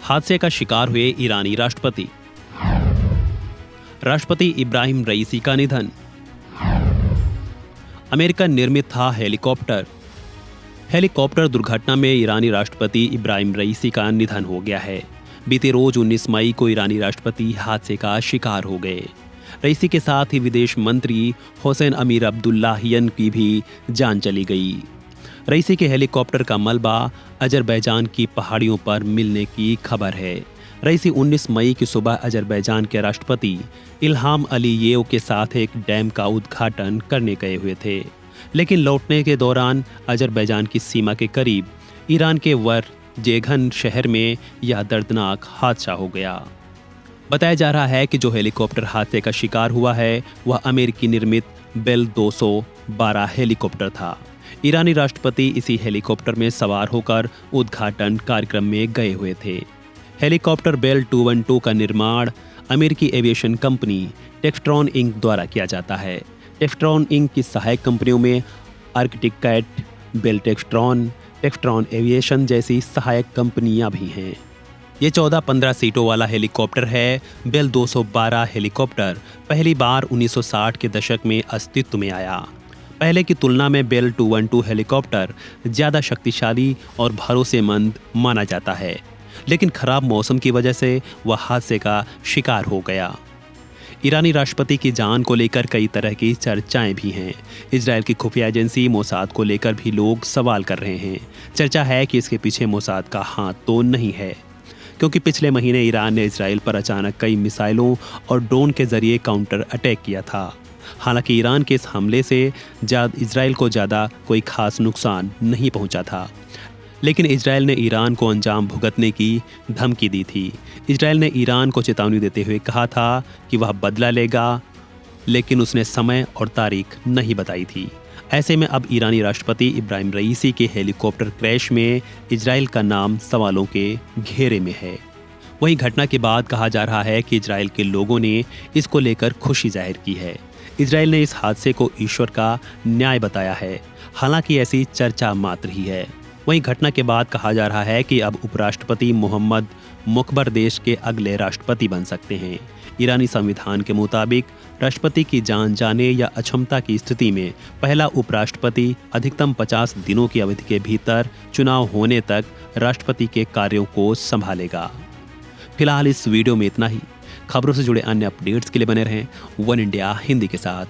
हादसे का शिकार हुए ईरानी राष्ट्रपति। राष्ट्रपति इब्राहिम रईसी का निधन। अमेरिकन निर्मित था हेलीकॉप्टर। हेलीकॉप्टर दुर्घटना में ईरानी राष्ट्रपति इब्राहिम रईसी का निधन हो गया है। बीते रोज 19 मई को ईरानी राष्ट्रपति हादसे का शिकार हो गए। रईसी के साथ ही विदेश मंत्री हुसैन अमीर अब्दुल्लाहियन की भी जान चली गई। रईसी के हेलीकॉप्टर का मलबा अजरबैजान की पहाड़ियों पर मिलने की खबर है। रईसी 19 मई की सुबह अजरबैजान के राष्ट्रपति इल्हाम अलीयेव के साथ एक डैम का उद्घाटन करने गए हुए थे, लेकिन लौटने के दौरान अजरबैजान की सीमा के करीब ईरान के जेघन शहर में यह दर्दनाक हादसा हो गया। बताया जा रहा है कि जो हेलीकॉप्टर हादसे का शिकार हुआ है वह अमेरिकी निर्मित बेल 212 हेलीकॉप्टर था। ईरानी राष्ट्रपति इसी हेलीकॉप्टर में सवार होकर उद्घाटन कार्यक्रम में गए हुए थे। हेलीकॉप्टर बेल 212 का निर्माण अमेरिकी एविएशन कंपनी टेक्सट्रॉन इंक द्वारा किया जाता है। टेक्सट्रॉन इंक की सहायक कंपनियों में Arctic Cat, Bell Textron Aviation जैसी सहायक कंपनियां भी हैं। ये 14-15 सीटों वाला हेलीकॉप्टर है। बेल 212 हेलीकॉप्टर पहली बार 1960 के दशक में अस्तित्व में आया। पहले की तुलना में बेल 212 हेलीकॉप्टर ज़्यादा शक्तिशाली और भरोसेमंद माना जाता है, लेकिन खराब मौसम की वजह से वह हादसे का शिकार हो गया। ईरानी राष्ट्रपति की जान को लेकर कई तरह की चर्चाएं भी हैं। इजराइल की खुफिया एजेंसी मोसाद को लेकर भी लोग सवाल कर रहे हैं। चर्चा है कि इसके पीछे मोसाद का हाथ तो नहीं है, क्योंकि पिछले महीने ईरान ने इजराइल पर अचानक कई मिसाइलों और ड्रोन के जरिए काउंटर अटैक किया था। हालांकि ईरान के इस हमले से इजराइल को ज़्यादा कोई खास नुकसान नहीं पहुंचा था, लेकिन इजराइल ने ईरान को अंजाम भुगतने की धमकी दी थी। इजराइल ने ईरान को चेतावनी देते हुए कहा था कि वह बदला लेगा, लेकिन उसने समय और तारीख नहीं बताई थी। ऐसे में अब ईरानी राष्ट्रपति इब्राहिम रईसी के हेलीकॉप्टर क्रैश में इजराइल का नाम सवालों के घेरे में है। वहीं घटना के बाद कहा जा रहा है कि इजराइल के लोगों ने इसको लेकर खुशी जाहिर की है। इजराइल ने इस हादसे को ईश्वर का न्याय बताया है, हालांकि ऐसी चर्चा मात्र ही है। वहीं घटना के बाद कहा जा रहा है कि अब उपराष्ट्रपति मोहम्मद मुकबर देश के अगले राष्ट्रपति बन सकते हैं। ईरानी संविधान के मुताबिक राष्ट्रपति की जान जाने या अक्षमता की स्थिति में पहला उपराष्ट्रपति अधिकतम 50 दिनों की अवधि के भीतर चुनाव होने तक राष्ट्रपति के कार्यों को संभालेगा। फिलहाल इस वीडियो में इतना ही। खबरों से जुड़े अन्य अपडेट्स के लिए बने रहें वन इंडिया हिंदी के साथ।